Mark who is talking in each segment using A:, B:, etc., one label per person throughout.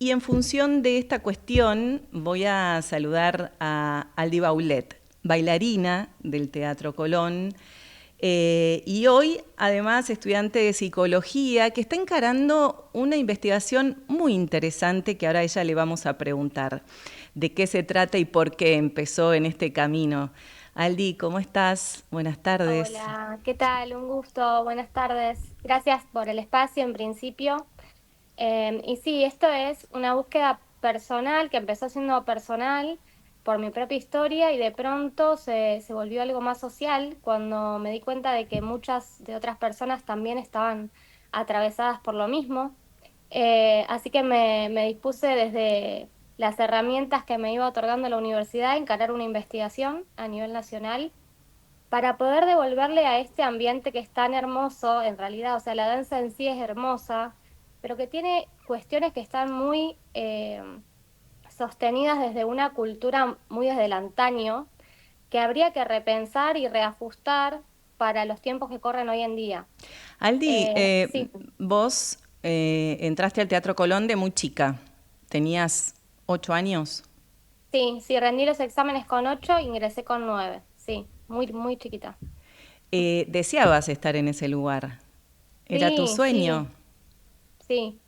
A: Y en función de esta cuestión voy a saludar a Aldi Baulet, bailarina del Teatro Colón, y hoy además estudiante de psicología que está encarando una investigación muy interesante que ahora a ella le vamos a preguntar de qué se trata y por qué empezó en este camino. Aldi, ¿cómo estás? Buenas tardes.
B: Hola, ¿qué tal? Un gusto, buenas tardes. Gracias por el espacio en principio. Y sí, esto es una búsqueda personal que empezó siendo personal por mi propia historia y de pronto se volvió algo más social cuando me di cuenta de que muchas de otras personas también estaban atravesadas por lo mismo. Así que me dispuse desde las herramientas que me iba otorgando la universidad a encarar una investigación a nivel nacional para poder devolverle a este ambiente que es tan hermoso, en realidad, o sea, la danza en sí es hermosa, pero que tiene cuestiones que están muy sostenidas desde una cultura muy desde el antaño, que habría que repensar y reajustar para los tiempos que corren hoy en día.
A: Aldi,
B: Sí,
A: vos entraste al Teatro Colón de muy chica. ¿Tenías 8 años?
B: sí, sí, rendí los exámenes con 8, ingresé con 9, sí, muy, muy chiquita.
A: ¿Deseabas estar en ese lugar? ¿Era tu
B: Sí, sí,
A: sueño?
B: sí.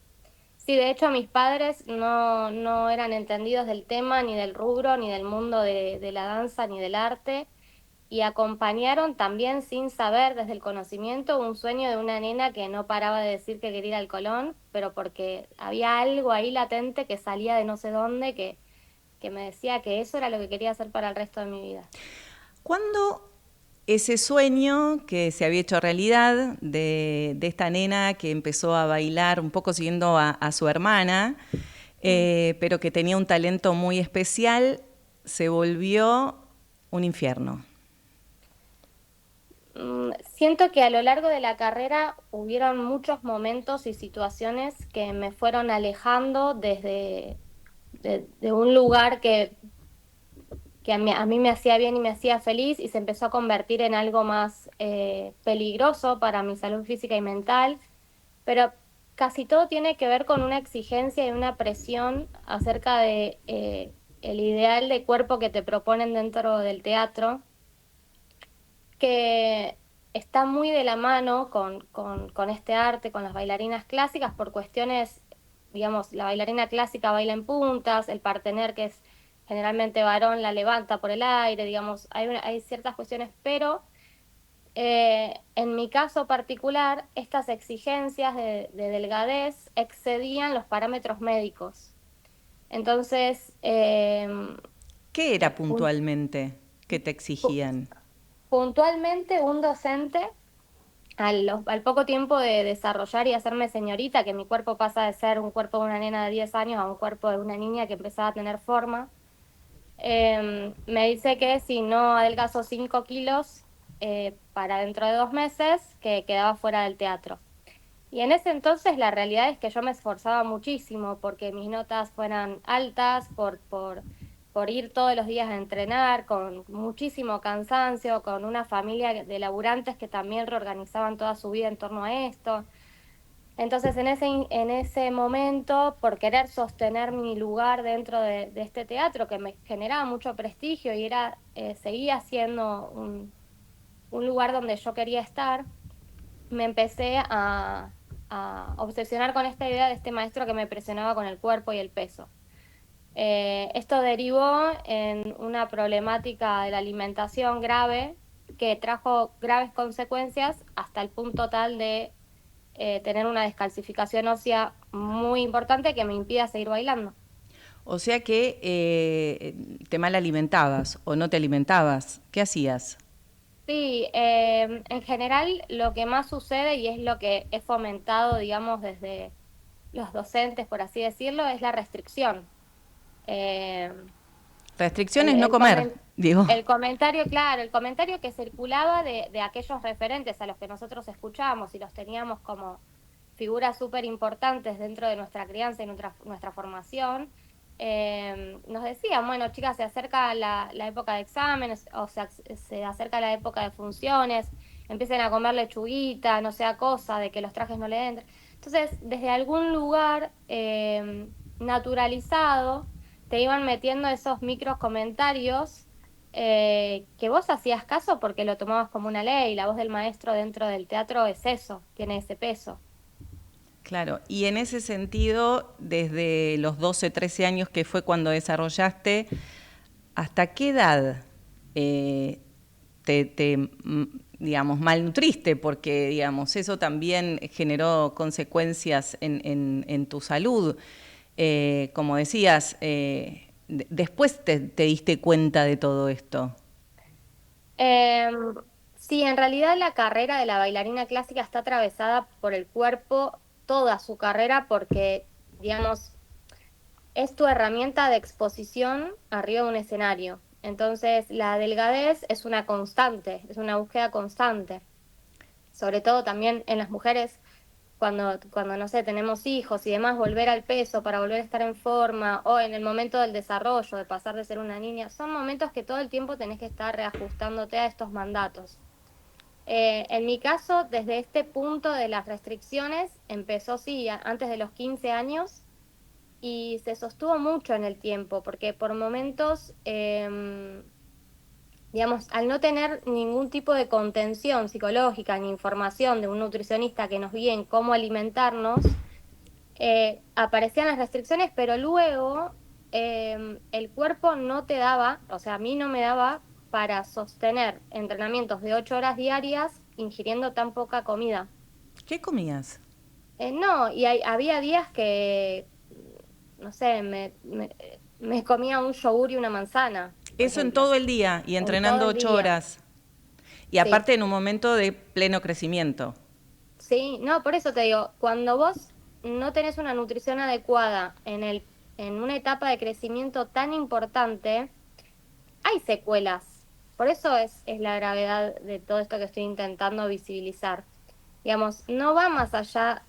B: Sí, de hecho mis padres no eran entendidos del tema, ni del rubro, ni del mundo de la danza, ni del arte, y acompañaron también sin saber desde el conocimiento un sueño de una nena que no paraba de decir que quería ir al Colón, pero porque había algo ahí latente que salía de no sé dónde, que me decía que eso era lo que quería hacer para el resto de mi vida.
A: ¿Cuándo ese sueño que se había hecho realidad de esta nena que empezó a bailar un poco siguiendo a su hermana,
B: Mm.
A: pero que tenía un talento muy especial, se volvió un infierno?
B: Siento que a lo largo de la carrera hubieron muchos momentos y situaciones que me fueron alejando desde de un lugar que a mí me hacía bien y me hacía feliz y se empezó a convertir en algo más peligroso para mi salud física y mental, pero casi todo tiene que ver con una exigencia y una presión acerca de el ideal de cuerpo que te proponen dentro del teatro, que está muy de la mano con este arte, con las bailarinas clásicas, por cuestiones, digamos, la bailarina clásica baila en puntas, el partener, que es generalmente varón, la levanta por el aire, digamos, hay ciertas cuestiones, pero en mi caso particular, estas exigencias de delgadez excedían los parámetros médicos. Entonces,
A: ¿Qué era
B: un-
A: puntualmente que te exigían?
B: puntualmente un docente al poco tiempo de desarrollar y hacerme señorita, que mi cuerpo pasa de ser un cuerpo de una nena de 10 años a un cuerpo de una niña que empezaba a tener forma, me dice que si no adelgazo 5 kilos para dentro de 2 meses, que quedaba fuera del teatro. Y en ese entonces la realidad es que yo me esforzaba muchísimo porque mis notas fueran altas, por ir todos los días a entrenar, con muchísimo cansancio, con una familia de laburantes que también reorganizaban toda su vida en torno a esto. Entonces en ese momento, por querer sostener mi lugar dentro de este teatro que me generaba mucho prestigio y era, seguía siendo un lugar donde yo quería estar, me empecé a obsesionar con esta idea de este maestro que me presionaba con el cuerpo y el peso. Esto derivó en una problemática de la alimentación grave que trajo graves consecuencias hasta el punto tal de tener una descalcificación ósea muy importante que me impida seguir bailando.
A: O sea que te mal alimentabas o no te alimentabas. ¿Qué hacías?
B: Sí, en general lo que más sucede y es lo que he fomentado, digamos, desde los docentes, por así decirlo, es la restricción. Eh, el,
A: Restricciones no
B: el,
A: comer,
B: comen-
A: digo.
B: el comentario, claro, el comentario que circulaba de aquellos referentes a los que nosotros escuchábamos y los teníamos como figuras súper importantes dentro de nuestra crianza y nuestra formación, nos decían, bueno, chicas, se acerca la época de exámenes, o sea, se acerca la época de funciones, empiecen a comer lechuguita, no sea cosa de que los trajes no le entren. Entonces, desde algún lugar, naturalizado, te iban metiendo esos micros comentarios que vos hacías caso porque lo tomabas como una ley. La voz del maestro dentro del teatro es eso, tiene ese peso.
A: Claro, y en ese sentido, desde los 12, 13 años que fue cuando desarrollaste, ¿hasta qué edad digamos, malnutriste? Porque, digamos, eso también generó consecuencias en tu salud. Como decías, después te diste cuenta de todo esto.
B: Em, sí, en realidad la carrera de la bailarina clásica está atravesada por el cuerpo, toda su carrera, porque, digamos, es tu herramienta de exposición arriba de un escenario. Entonces, la delgadez es una constante, es una búsqueda constante. Sobre todo también en las mujeres, cuando no sé, tenemos hijos y demás, volver al peso para volver a estar en forma, o en el momento del desarrollo, de pasar de ser una niña, son momentos que todo el tiempo tenés que estar reajustándote a estos mandatos. En mi caso, desde este punto de las restricciones, empezó, sí, antes de los 15 años y se sostuvo mucho en el tiempo, porque por momentos, digamos, al no tener ningún tipo de contención psicológica ni información de un nutricionista que nos guíe en cómo alimentarnos, aparecían las restricciones, pero luego el cuerpo no te daba, o sea, a mí no me daba para sostener entrenamientos de 8 horas diarias ingiriendo tan poca comida.
A: ¿Qué comías?
B: No, y había días que, no sé, me comía un yogur y una manzana, por
A: Eso en
B: ejemplo,
A: todo el día y
B: en todo
A: entrenando
B: el
A: ocho
B: día.
A: horas. Y
B: Sí,
A: aparte en un momento de pleno crecimiento.
B: sí, no, por eso te digo, cuando vos no tenés una nutrición adecuada en una etapa de crecimiento tan importante, hay secuelas. Por eso es la gravedad de todo esto que estoy intentando visibilizar. Digamos, no va más allá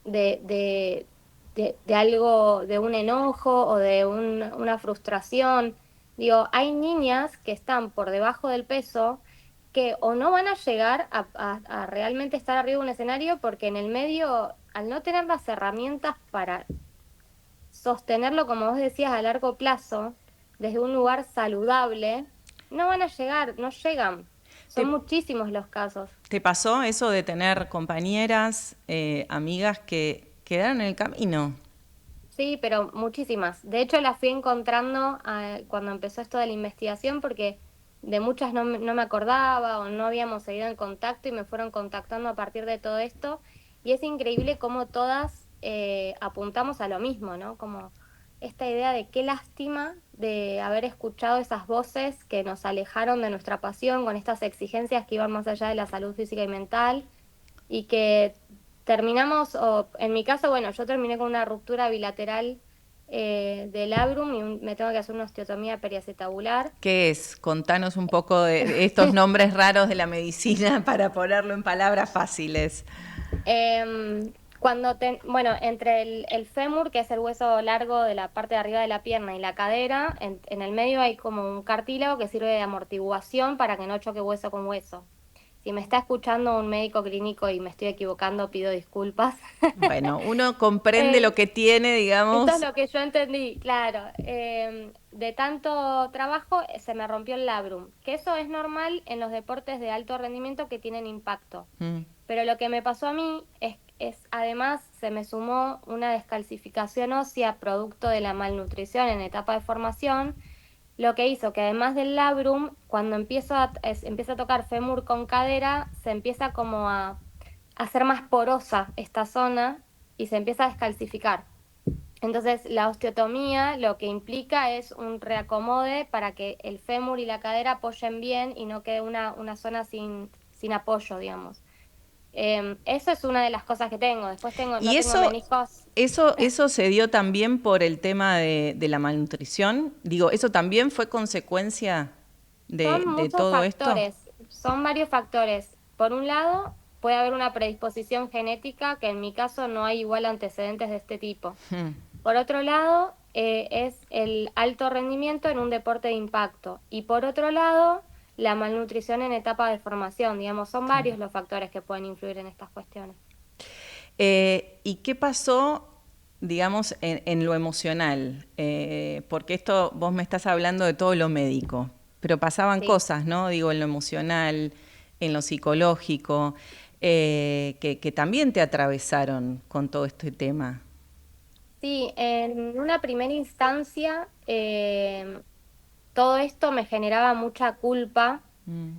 B: de, de, de algo, de un enojo o de una frustración. Digo, hay niñas que están por debajo del peso que o no van a llegar a realmente estar arriba de un escenario porque en el medio, al no tener las herramientas para sostenerlo, como vos decías, a largo plazo, desde un lugar saludable, no van a llegar, no llegan. Son
A: ¿Te,
B: muchísimos los casos.
A: te pasó eso de tener compañeras, amigas que quedaron en el camino?
B: Sí, pero muchísimas. De hecho, las fui encontrando cuando empezó esto de la investigación porque de muchas no me acordaba o no habíamos seguido en contacto y me fueron contactando a partir de todo esto. Y es increíble cómo todas apuntamos a lo mismo, ¿no? Como esta idea de qué lástima de haber escuchado esas voces que nos alejaron de nuestra pasión con estas exigencias que iban más allá de la salud física y mental y que terminamos, o en mi caso, bueno, yo terminé con una ruptura bilateral del labrum y me tengo que hacer una osteotomía periacetabular.
A: ¿Qué es? Contanos un poco de estos nombres raros de la medicina para ponerlo en palabras fáciles.
B: Bueno, entre el fémur, que es el hueso largo de la parte de arriba de la pierna, y la cadera, en el medio hay como un cartílago que sirve de amortiguación para que no choque hueso con hueso. Si me está escuchando un médico clínico y me estoy equivocando, pido disculpas.
A: Bueno, uno comprende lo
B: Eh,
A: que tiene,
B: Esto es
A: digamos.
B: lo que yo entendí, claro. De tanto trabajo se me rompió el labrum, que eso es normal en los deportes de alto rendimiento que tienen impacto.
A: Mm.
B: Pero lo que me pasó a mí además, se me sumó una descalcificación ósea producto de la malnutrición en etapa de formación, lo que hizo que además del labrum, cuando empieza a tocar fémur con cadera, se empieza como a hacer más porosa esta zona y se empieza a descalcificar. Entonces, la osteotomía lo que implica es un reacomode para que el fémur y la cadera apoyen bien y no quede una zona sin apoyo, digamos. Eso es una de las cosas que tengo. Después
A: Y
B: no tengo meniscos.
A: eso se dio también por el tema de la malnutrición. Digo, ¿eso también fue consecuencia
B: Son
A: de
B: muchos
A: todo esto?
B: factores, son varios factores. Por un lado, puede haber una predisposición genética, que en mi caso no hay igual antecedentes de este tipo.
A: Mm.
B: Por otro lado, es el alto rendimiento en un deporte de impacto. Y por otro lado, la malnutrición en etapa de formación. Digamos, son
A: Claro.
B: varios los factores que pueden influir en estas cuestiones.
A: ¿Y qué pasó? digamos, en lo emocional, porque esto vos me estás hablando de todo lo médico, pero pasaban
B: Sí.
A: cosas, ¿no? Digo, en lo emocional, en lo psicológico, que también te atravesaron con todo este tema.
B: Sí, en una primera instancia, todo esto me generaba mucha culpa
A: Mm,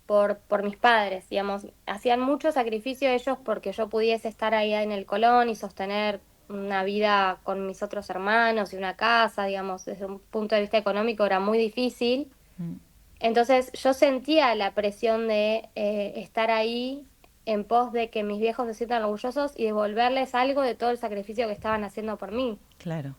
B: por mis padres, digamos, hacían mucho sacrificio ellos porque yo pudiese estar ahí en el Colón y sostener una vida con mis otros hermanos y una casa, digamos, desde un punto de vista económico era muy difícil.
A: mm,
B: Entonces yo sentía la presión de estar ahí en pos de que mis viejos se sientan orgullosos y devolverles algo de todo el sacrificio que estaban haciendo por mí.
A: claro.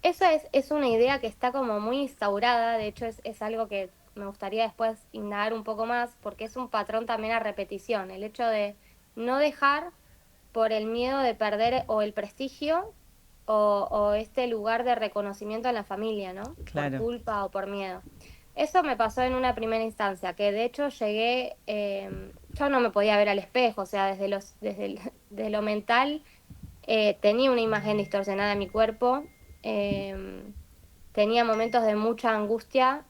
B: Esa es una idea que está como muy instaurada, de hecho es algo que me gustaría después indagar un poco más, porque es un patrón también a repetición, el hecho de no dejar por el miedo de perder o el prestigio o este lugar de reconocimiento en la familia, ¿no? Por
A: Claro.
B: culpa o por miedo. Eso me pasó en una primera instancia, que de hecho llegué, yo no me podía ver al espejo, o sea, desde lo mental tenía una imagen distorsionada de mi cuerpo, eh, tenía momentos de mucha angustia,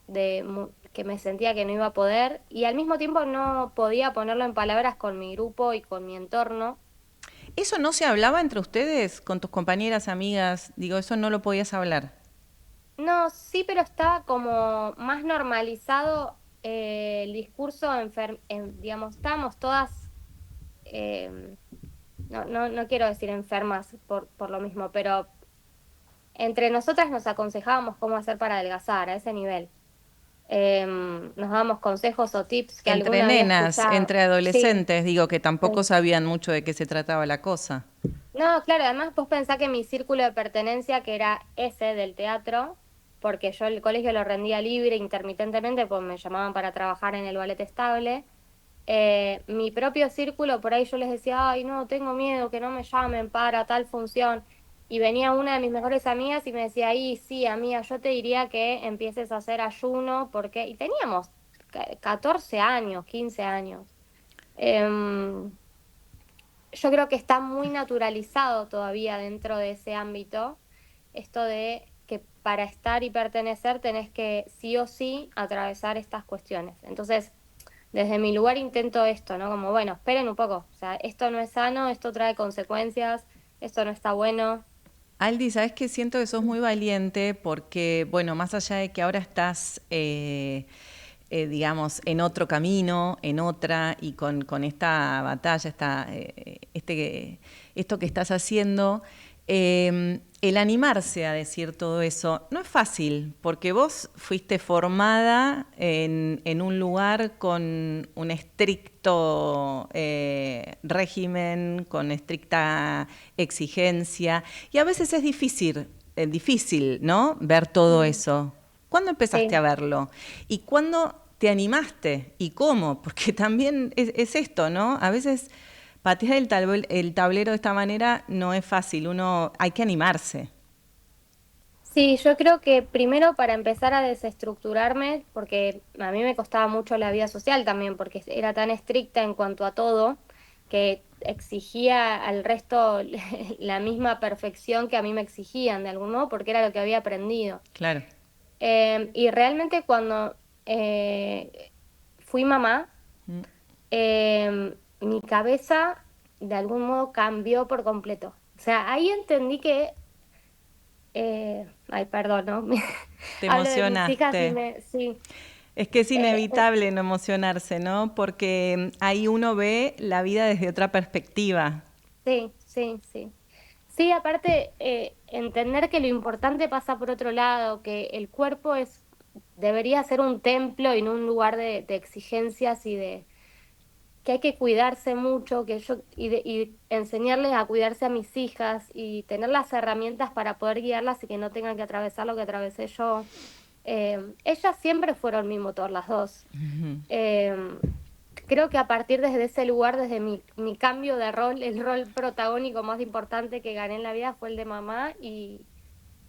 B: que me sentía que no iba a poder y al mismo tiempo no podía ponerlo en palabras con mi grupo y con mi entorno.
A: ¿Eso no se hablaba entre ustedes, con tus compañeras, amigas? Digo, eso no lo podías hablar.
B: No, sí, pero estaba como más normalizado el discurso, digamos, estábamos todas, eh, no quiero decir enfermas por lo mismo, pero entre nosotras nos aconsejábamos cómo hacer para adelgazar a ese nivel. Nos dábamos consejos o tips que
A: Entre
B: alguna había
A: nenas,
B: escuchado.
A: entre
B: Sí,
A: adolescentes, digo, que tampoco
B: sí.
A: sabían mucho de qué se trataba la cosa.
B: No, claro, además vos pensás que mi círculo de pertenencia, que era ese del teatro, porque yo el colegio lo rendía libre intermitentemente, pues me llamaban para trabajar en el ballet estable. Mi propio círculo, por ahí yo les decía, ay, no, tengo miedo que no me llamen para tal función. Y venía una de mis mejores amigas y me decía, ahí sí, amiga, yo te diría que empieces a hacer ayuno, porque... Y teníamos 14 años, 15 años. Em, yo creo que está muy naturalizado todavía dentro de ese ámbito esto de que para estar y pertenecer tenés que sí o sí atravesar estas cuestiones. Entonces, desde mi lugar intento esto, ¿no? Como, bueno, esperen un poco, o sea, esto no es sano, esto trae consecuencias, esto no está bueno.
A: Aldi, ¿sabes qué? Siento que sos muy valiente porque, bueno, más allá de que ahora estás, digamos, en otro camino, en otra, y con esta batalla, esto que estás haciendo, el animarse a decir todo eso no es fácil, porque vos fuiste formada en un lugar con un estricto régimen, con estricta exigencia, y a veces es difícil, ¿no? Ver todo
B: Mm.
A: eso. ¿Cuándo empezaste a
B: Sí.
A: verlo? ¿Y cuándo te animaste? ¿Y cómo? Porque también es esto, ¿no? A veces patear el tablero de esta manera no es fácil, uno hay que animarse.
B: Sí, yo creo que primero para empezar a desestructurarme, porque a mí me costaba mucho la vida social también, porque era tan estricta en cuanto a todo, que exigía al resto la misma perfección que a mí me exigían de algún modo, porque era lo que había aprendido.
A: Claro.
B: Y realmente cuando fui mamá,
A: Mm.
B: mi cabeza de algún modo cambió por completo. O sea, ahí entendí que ay, perdón, ¿no?
A: Te
B: Hablo de mis hijas y
A: emocionaste.
B: sí.
A: Es que es
B: Eh, eh,
A: inevitable no emocionarse, ¿no? Porque ahí uno ve la vida desde otra perspectiva.
B: sí, sí, sí. Sí, aparte, entender que lo importante pasa por otro lado, que el cuerpo debería ser un templo y no un lugar de exigencias y de que hay que cuidarse mucho, y enseñarles a cuidarse a mis hijas y tener las herramientas para poder guiarlas y que no tengan que atravesar lo que atravesé yo. Ellas siempre fueron mi motor, las dos. Eh, Creo que a partir desde ese lugar, desde mi cambio de rol, el rol protagónico más importante que gané en la vida fue el de mamá y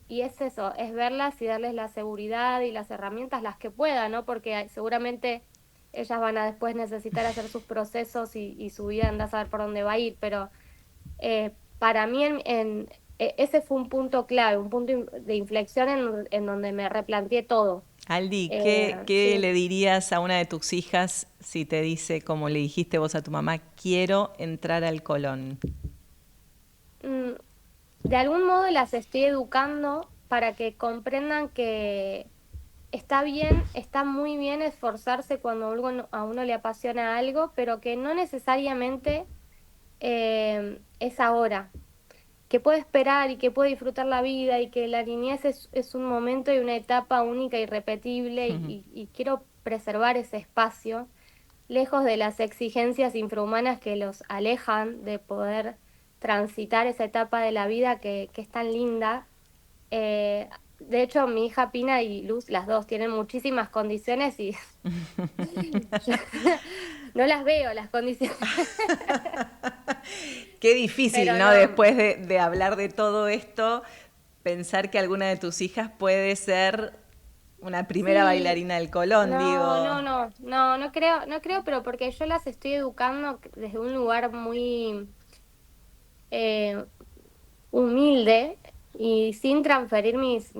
B: es eso, es verlas y darles la seguridad y las herramientas, las que puedan, ¿no? Porque seguramente ellas van a después necesitar hacer sus procesos y su vida anda a saber por dónde va a ir, pero para mí ese fue un punto clave, un punto de inflexión en donde me replanteé todo.
A: Aldi, ¿qué
B: Sí.
A: le dirías a una de tus hijas si te dice, como le dijiste vos a tu mamá, quiero entrar al Colón?
B: Mm, de algún modo las estoy educando para que comprendan que está bien, está muy bien esforzarse cuando a uno le apasiona algo, pero que no necesariamente es ahora, que puede esperar y que puede disfrutar la vida y que la niñez es un momento y una etapa única y irrepetible y quiero preservar ese espacio lejos de las exigencias infrahumanas que los alejan de poder transitar esa etapa de la vida que es tan linda. De hecho, mi hija Pina y Luz, las dos, tienen muchísimas condiciones y yo no las veo las condiciones,
A: Qué difícil,
B: pero
A: ¿no?
B: no.
A: Después de hablar de todo esto, pensar que alguna de tus hijas puede ser una primera
B: Sí,
A: bailarina del Colón, digo.
B: no creo, pero porque yo las estoy educando desde un lugar muy eh, humilde y sin transferir mis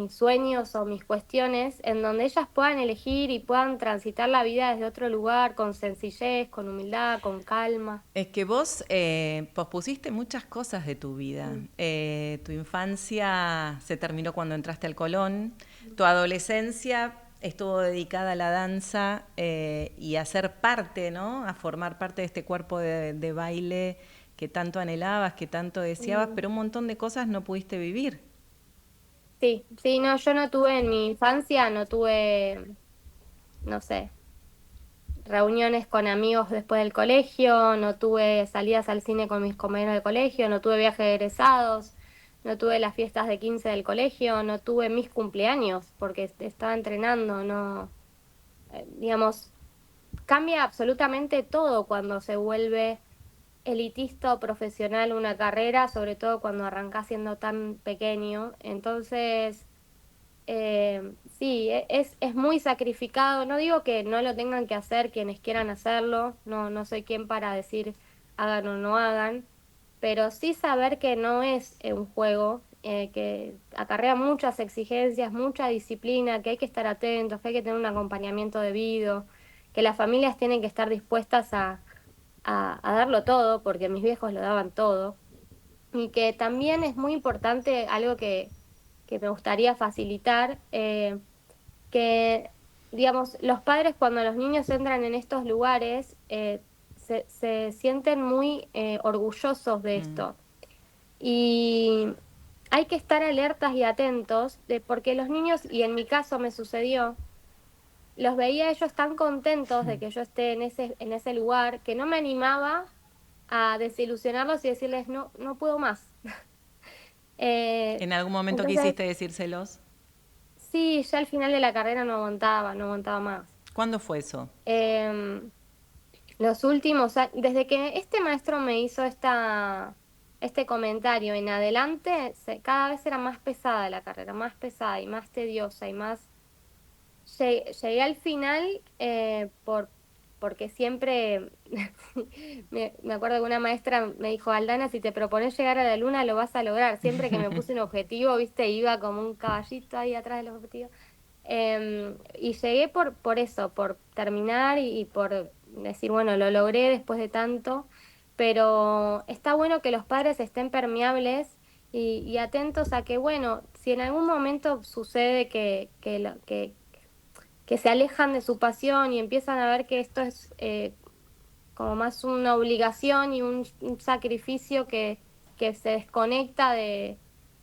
B: sueños o mis cuestiones, en donde ellas puedan elegir y puedan transitar la vida desde otro lugar, con sencillez, con humildad, con calma.
A: Es que vos pospusiste muchas cosas de tu vida.
B: Mm,
A: Tu infancia se terminó cuando entraste al Colón, tu adolescencia estuvo dedicada a la danza y a ser parte, ¿no? A formar parte de este cuerpo de baile que tanto anhelabas, que tanto deseabas,
B: mm.
A: pero un montón de cosas no pudiste vivir.
B: Sí, sí, no, yo no tuve en mi infancia, no tuve, no sé, reuniones con amigos después del colegio, no tuve salidas al cine con mis compañeros del colegio, no tuve viajes de egresados, no tuve las fiestas de 15 del colegio, no tuve mis cumpleaños porque estaba entrenando, no, digamos, cambia absolutamente todo cuando se vuelve elitista o profesional una carrera, sobre todo cuando arrancás siendo tan pequeño. Entonces, sí, es muy sacrificado. No digo que no lo tengan que hacer quienes quieran hacerlo, no soy quien para decir hagan o no hagan, pero sí saber que no es un juego, que acarrea muchas exigencias, mucha disciplina, que hay que estar atentos, que hay que tener un acompañamiento debido, que las familias tienen que estar dispuestas a darlo todo, porque mis viejos lo daban todo, y que también es muy importante algo que me gustaría facilitar, que, digamos, los padres cuando los niños entran en estos lugares se sienten muy orgullosos de
A: Mm.
B: esto. Y hay que estar alertas y atentos, porque los niños, y en mi caso me sucedió, los veía ellos tan contentos de que yo esté en ese lugar, que no me animaba a desilusionarlos y decirles, no, no puedo más. Eh,
A: ¿En algún momento
B: entonces,
A: quisiste decírselos?
B: sí, ya al final de la carrera no aguantaba más.
A: ¿Cuándo fue eso?
B: Em, los últimos, desde que este maestro me hizo este comentario en adelante, cada vez era más pesada la carrera, más pesada y más tediosa y más. Llegué al final porque siempre, me acuerdo que una maestra me dijo, Aldana, si te propones llegar a la luna lo vas a lograr. Siempre que me puse un objetivo, viste, iba como un caballito ahí atrás del objetivo. Y llegué por eso, por terminar y por decir, bueno, lo logré después de tanto, pero está bueno que los padres estén permeables y atentos a que, bueno, si en algún momento sucede que se alejan de su pasión y empiezan a ver que esto es como más una obligación y un sacrificio que se desconecta de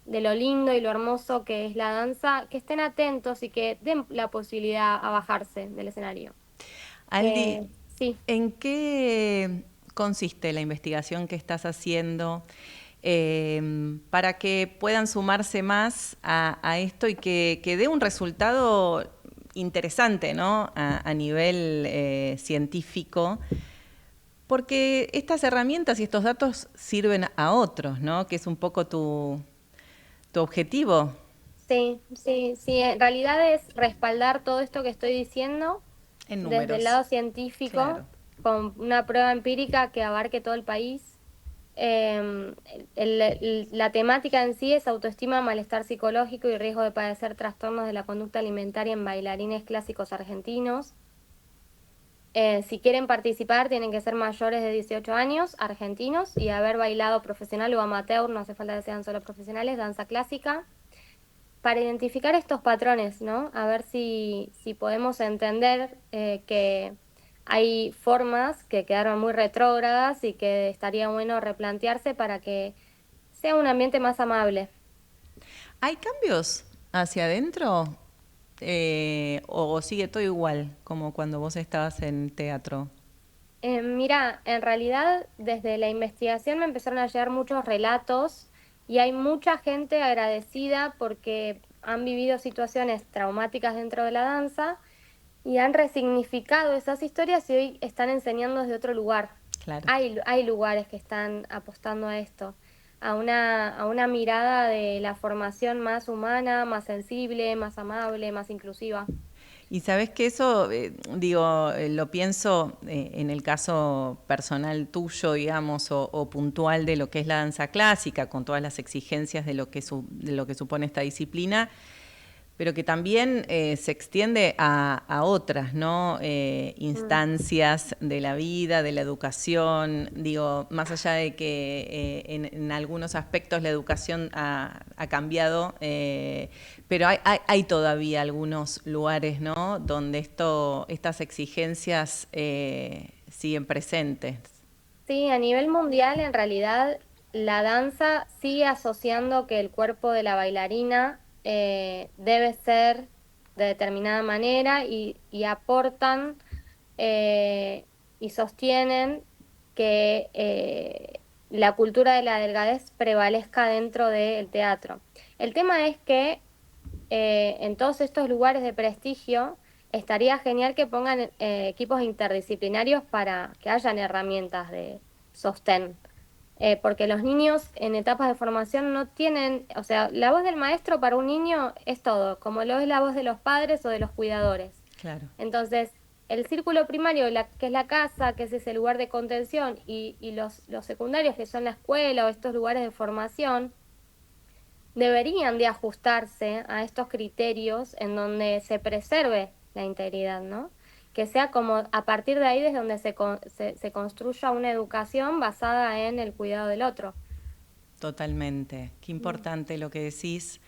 B: lo lindo y lo hermoso que es la danza, que estén atentos y que den la posibilidad a bajarse del escenario.
A: Aldi,
B: Sí.
A: ¿en qué consiste la investigación que estás haciendo para que puedan sumarse más a esto y que dé un resultado interesante, ¿no? A nivel científico? Porque estas herramientas y estos datos sirven a otros, ¿no? Que es un poco tu objetivo.
B: Sí, sí, sí, en realidad es respaldar todo esto que estoy diciendo
A: En
B: desde el
A: números,
B: lado científico,
A: claro.
B: con una prueba empírica que abarque todo el país. La temática en sí es autoestima, malestar psicológico y riesgo de padecer trastornos de la conducta alimentaria en bailarines clásicos argentinos. Si quieren participar, tienen que ser mayores de 18 años, argentinos, y haber bailado profesional o amateur, no hace falta que sean solo profesionales, danza clásica, para identificar estos patrones, ¿no? A ver si podemos entender que hay formas que quedaron muy retrógradas y que estaría bueno replantearse para que sea un ambiente más amable.
A: ¿Hay cambios hacia adentro? ¿O sigue todo igual como cuando vos estabas en teatro?
B: Mira, en realidad desde la investigación me empezaron a llegar muchos relatos y hay mucha gente agradecida porque han vivido situaciones traumáticas dentro de la danza y han resignificado esas historias y hoy están enseñando desde otro lugar.
A: Claro.
B: Hay lugares que están apostando a esto, a una mirada de la formación más humana, más sensible, más amable, más inclusiva.
A: Y sabes que eso, lo pienso en el caso personal tuyo, digamos, o puntual de lo que es la danza clásica, con todas las exigencias de de lo que supone esta disciplina, pero que también se extiende a otras, ¿no?
B: Mm.
A: Instancias de la vida, de la educación. Digo, más allá de que en algunos aspectos la educación ha cambiado, pero hay todavía algunos lugares, ¿no? Donde estas exigencias siguen presentes.
B: Sí, a nivel mundial, en realidad, la danza sigue asociando que el cuerpo de la bailarina debe ser de determinada manera y aportan y sostienen que la cultura de la delgadez prevalezca dentro del teatro. El tema es que en todos estos lugares de prestigio, estaría genial que pongan equipos interdisciplinarios para que hayan herramientas de sostén. Porque los niños en etapas de formación no tienen, o sea, la voz del maestro para un niño es todo, como lo es la voz de los padres o de los cuidadores.
A: Claro.
B: Entonces, el círculo primario, que es la casa, que es ese lugar de contención, y los secundarios, que son la escuela o estos lugares de formación, deberían de ajustarse a estos criterios en donde se preserve la integridad, ¿no? Que sea como a partir de ahí desde donde se construya una educación basada en el cuidado del otro.
A: Totalmente. Qué
B: Mm.
A: importante lo que decís.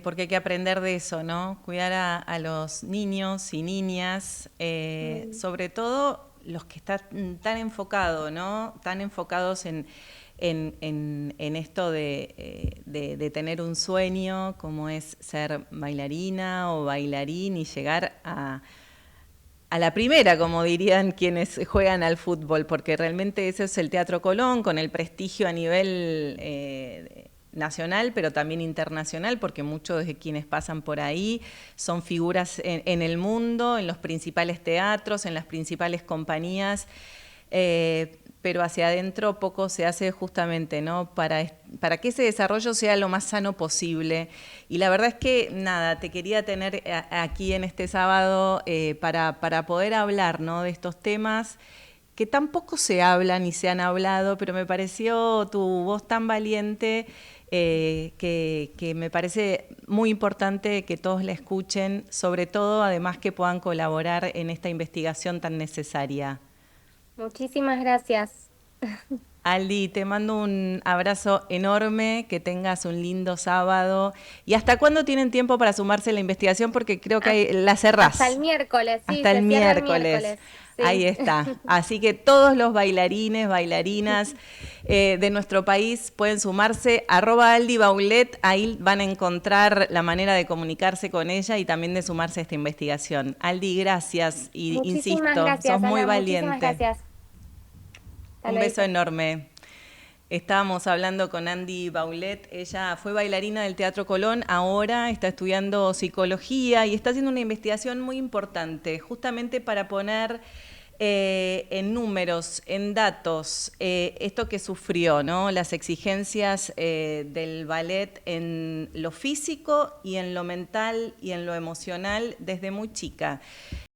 A: Porque hay que aprender de eso, ¿no? Cuidar a los niños y niñas,
B: Mm.
A: sobre todo los que están tan enfocados, ¿no? Tan enfocados en esto de tener un sueño, como es ser bailarina o bailarín y llegar a la primera, como dirían quienes juegan al fútbol, porque realmente ese es el Teatro Colón, con el prestigio a nivel nacional, pero también internacional, porque muchos de quienes pasan por ahí son figuras en el mundo, en los principales teatros, en las principales compañías, pero hacia adentro poco se hace justamente, ¿no? Para que ese desarrollo sea lo más sano posible. Y la verdad es que, nada, te quería tener aquí en este sábado para poder hablar, ¿no? De estos temas que tampoco se hablan ni se han hablado, pero me pareció tu voz tan valiente que me parece muy importante que todos la escuchen, sobre todo además que puedan colaborar en esta investigación tan necesaria.
B: Muchísimas gracias.
A: Aldi, te mando un abrazo enorme, que tengas un lindo sábado. ¿Y hasta cuándo tienen tiempo para sumarse a la investigación? Porque creo que
B: Has-
A: la
B: Hasta el
A: cerrás.
B: miércoles, sí,
A: Hasta el
B: se cierra el
A: miércoles.
B: miércoles,
A: Ahí
B: sí.
A: está. Así que todos los bailarines, bailarinas de nuestro país pueden sumarse. @Aldi Baulet, ahí van a encontrar la manera de comunicarse con ella y también de sumarse a esta investigación. Aldi, gracias. Y
B: Muchísimas
A: insisto, sos
B: gracias,
A: muy
B: Ana, muchísimas
A: valiente.
B: gracias. Hasta
A: Un beso
B: luego.
A: enorme. Estábamos hablando con Andy Baulet, ella fue bailarina del Teatro Colón, ahora está estudiando psicología y está haciendo una investigación muy importante, justamente para poner en números, en datos, esto que sufrió, ¿no? Las exigencias del ballet en lo físico y en lo mental y en lo emocional desde muy chica.